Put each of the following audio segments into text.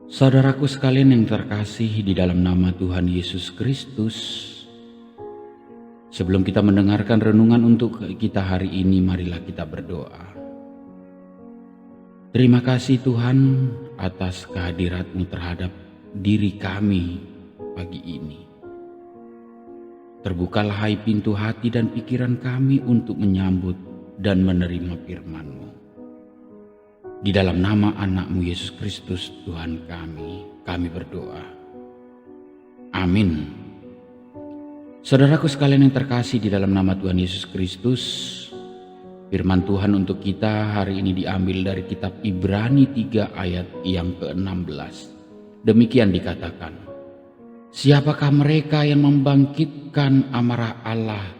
Saudaraku sekalian yang terkasih di dalam nama Tuhan Yesus Kristus, sebelum kita mendengarkan renungan untuk kita hari ini, marilah kita berdoa. Terima kasih Tuhan atas kehadirat-Mu terhadap diri kami pagi ini. Terbukalah hai pintu hati dan pikiran kami untuk menyambut dan menerima firman-Mu. Di dalam nama anak-Mu Yesus Kristus Tuhan kami berdoa. Amin. Saudaraku sekalian yang terkasih di dalam nama Tuhan Yesus Kristus, firman Tuhan untuk kita hari ini diambil dari kitab Ibrani 3 ayat yang ke-16. Demikian dikatakan, siapakah mereka yang membangkitkan amarah Allah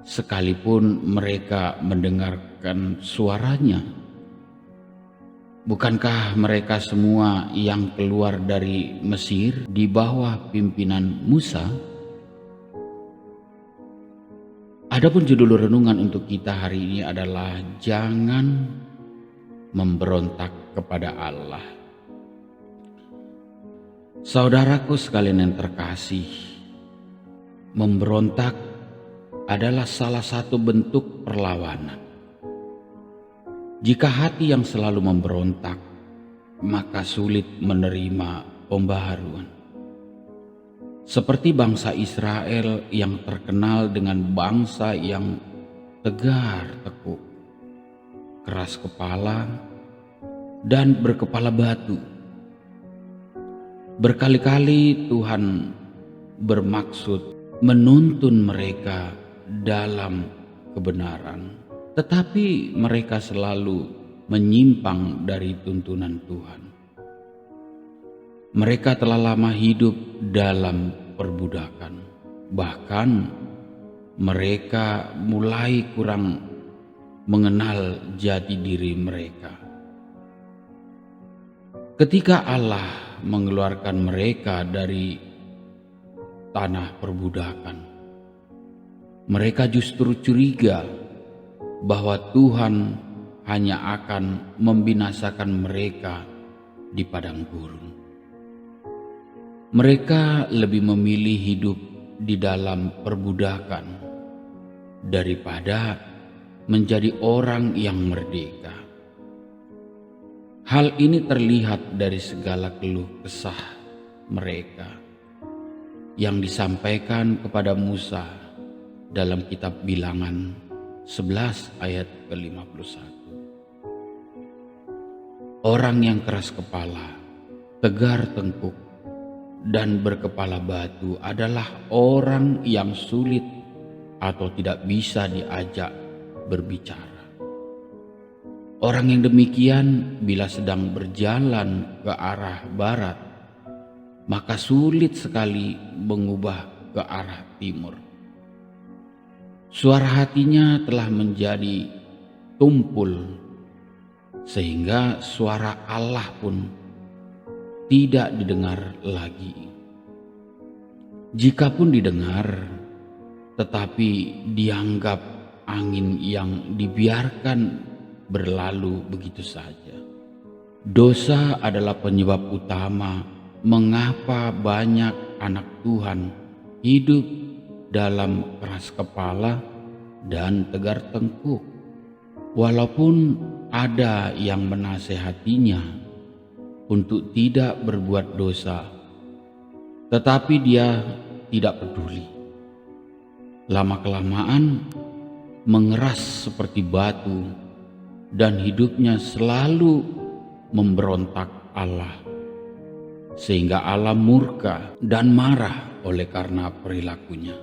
sekalipun mereka mendengarkan suaranya? Bukankah mereka semua yang keluar dari Mesir di bawah pimpinan Musa? Adapun judul renungan untuk kita hari ini adalah jangan memberontak kepada Allah. Saudaraku sekalian yang terkasih, memberontak adalah salah satu bentuk perlawanan. Jika hati yang selalu memberontak, maka sulit menerima pembaharuan. Seperti bangsa Israel yang terkenal dengan bangsa yang tegar tekuk, keras kepala, dan berkepala batu. Berkali-kali Tuhan bermaksud menuntun mereka dalam kebenaran, tetapi mereka selalu menyimpang dari tuntunan Tuhan. Mereka telah lama hidup dalam perbudakan. Bahkan mereka mulai kurang mengenal jati diri mereka. Ketika Allah mengeluarkan mereka dari tanah perbudakan, mereka justru curiga bahwa Tuhan hanya akan membinasakan mereka di padang gurun. Mereka lebih memilih hidup di dalam perbudakan daripada menjadi orang yang merdeka. Hal ini terlihat dari segala keluh kesah mereka yang disampaikan kepada Musa dalam kitab Bilangan 11 ayat ke-51. Orang yang keras kepala, tegar tengkuk, dan berkepala batu adalah orang yang sulit atau tidak bisa diajak berbicara. Orang yang demikian bila sedang berjalan ke arah barat, maka sulit sekali mengubah ke arah timur. Suara hatinya telah menjadi tumpul, sehingga suara Allah pun tidak didengar lagi. Jikapun didengar, tetapi dianggap angin yang dibiarkan berlalu begitu saja. Dosa adalah penyebab utama mengapa banyak anak Tuhan hidup dalam keras kepala dan tegar tengkuk, walaupun ada yang menasehatinya untuk tidak berbuat dosa, tetapi dia tidak peduli. Lama-kelamaan mengeras seperti batu dan hidupnya selalu memberontak Allah, sehingga Allah murka dan marah oleh karena perilakunya.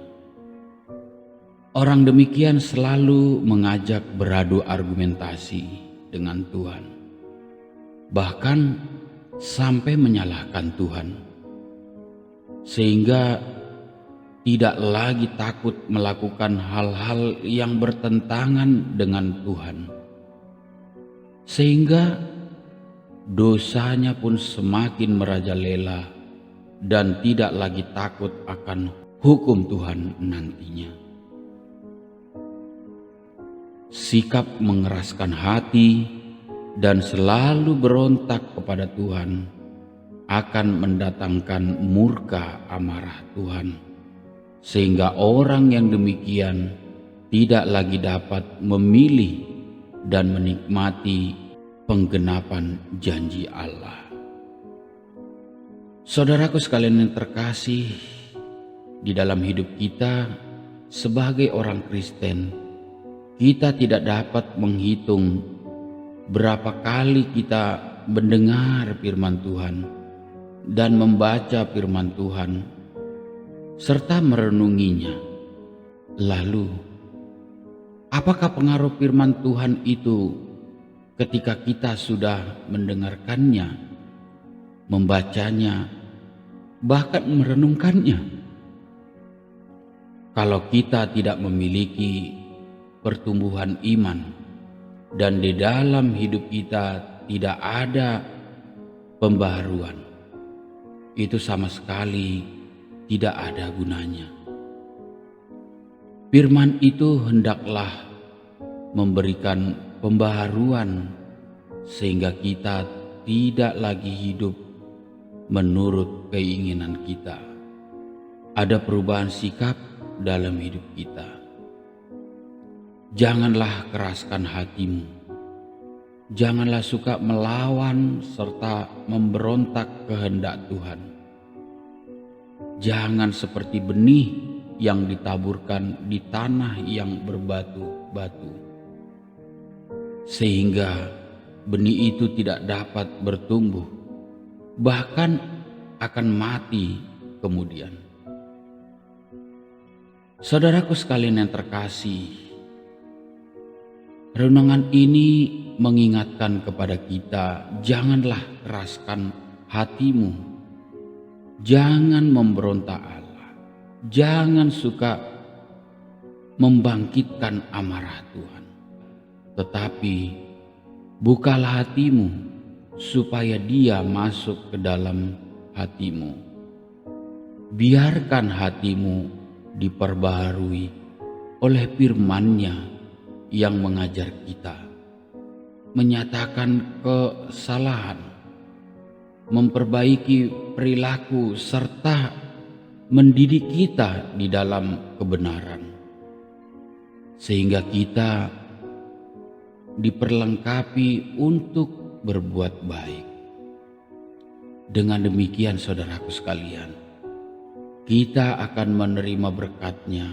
Orang demikian selalu mengajak beradu argumentasi dengan Tuhan, bahkan sampai menyalahkan Tuhan, sehingga tidak lagi takut melakukan hal-hal yang bertentangan dengan Tuhan, sehingga dosanya pun semakin merajalela dan tidak lagi takut akan hukum Tuhan nantinya. Sikap mengeraskan hati dan selalu berontak kepada Tuhan akan mendatangkan murka amarah Tuhan, sehingga orang yang demikian tidak lagi dapat memilih dan menikmati penggenapan janji Allah. Saudaraku sekalian yang terkasih, di dalam hidup kita sebagai orang Kristen, kita tidak dapat menghitung berapa kali kita mendengar firman Tuhan dan membaca firman Tuhan serta merenunginya. Lalu, apakah pengaruh firman Tuhan itu ketika kita sudah mendengarkannya, membacanya, bahkan merenungkannya? Kalau kita tidak memiliki pertumbuhan iman dan di dalam hidup kita tidak ada pembaharuan, itu sama sekali tidak ada gunanya. Firman itu hendaklah memberikan pembaharuan sehingga kita tidak lagi hidup menurut keinginan kita. Ada perubahan sikap dalam hidup kita. Janganlah keraskan hatimu. Janganlah suka melawan serta memberontak kehendak Tuhan. Jangan seperti benih yang ditaburkan di tanah yang berbatu-batu, sehingga benih itu tidak dapat bertumbuh, bahkan akan mati kemudian. Saudaraku sekalian yang terkasih, renungan ini mengingatkan kepada kita, janganlah keraskan hatimu, jangan memberontak Allah, jangan suka membangkitkan amarah Tuhan, tetapi bukalah hatimu supaya Dia masuk ke dalam hatimu. Biarkan hatimu diperbaharui oleh firman-Nya yang mengajar kita, menyatakan kesalahan, memperbaiki perilaku, serta mendidik kita di dalam kebenaran, sehingga kita diperlengkapi untuk berbuat baik. Dengan demikian saudaraku sekalian, kita akan menerima berkat-Nya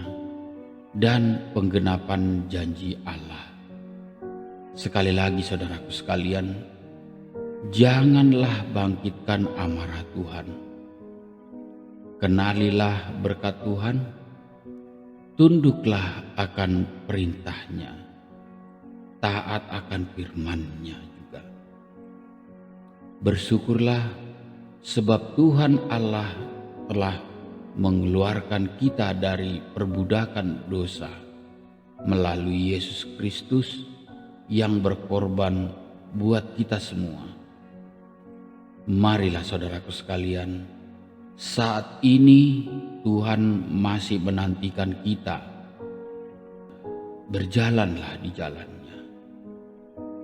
dan penggenapan janji Allah. Sekali lagi saudaraku sekalian, janganlah bangkitkan amarah Tuhan. Kenalilah berkat Tuhan, tunduklah akan perintah-Nya, taat akan firman-Nya juga. Bersyukurlah sebab Tuhan Allah telah mengeluarkan kita dari perbudakan dosa melalui Yesus Kristus yang berkorban buat kita semua. Marilah saudaraku sekalian, saat ini Tuhan masih menantikan kita. Berjalanlah di jalan-Nya,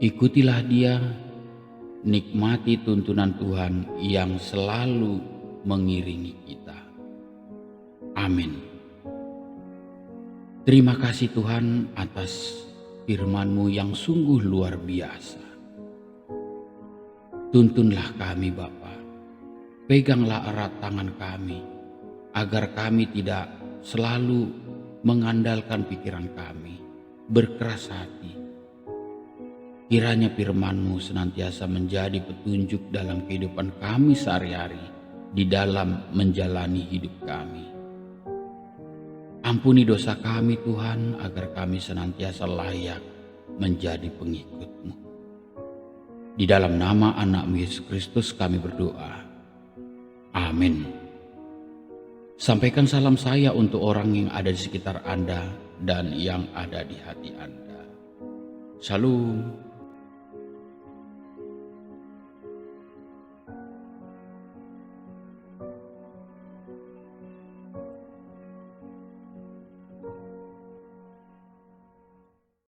ikutilah Dia, nikmati tuntunan Tuhan yang selalu mengiringi kita. Amin. Terima kasih Tuhan atas firman-Mu yang sungguh luar biasa. Tuntunlah kami Bapa, peganglah erat tangan kami, agar kami tidak selalu mengandalkan pikiran kami, berkeras hati. Kiranya firman-Mu senantiasa menjadi petunjuk dalam kehidupan kami sehari-hari, di dalam menjalani hidup kami. Ampuni dosa kami Tuhan, agar kami senantiasa layak menjadi pengikut-Mu. Di dalam nama anak-Mu Yesus Kristus kami berdoa. Amin. Sampaikan salam saya untuk orang yang ada di sekitar Anda dan yang ada di hati Anda. Shalom.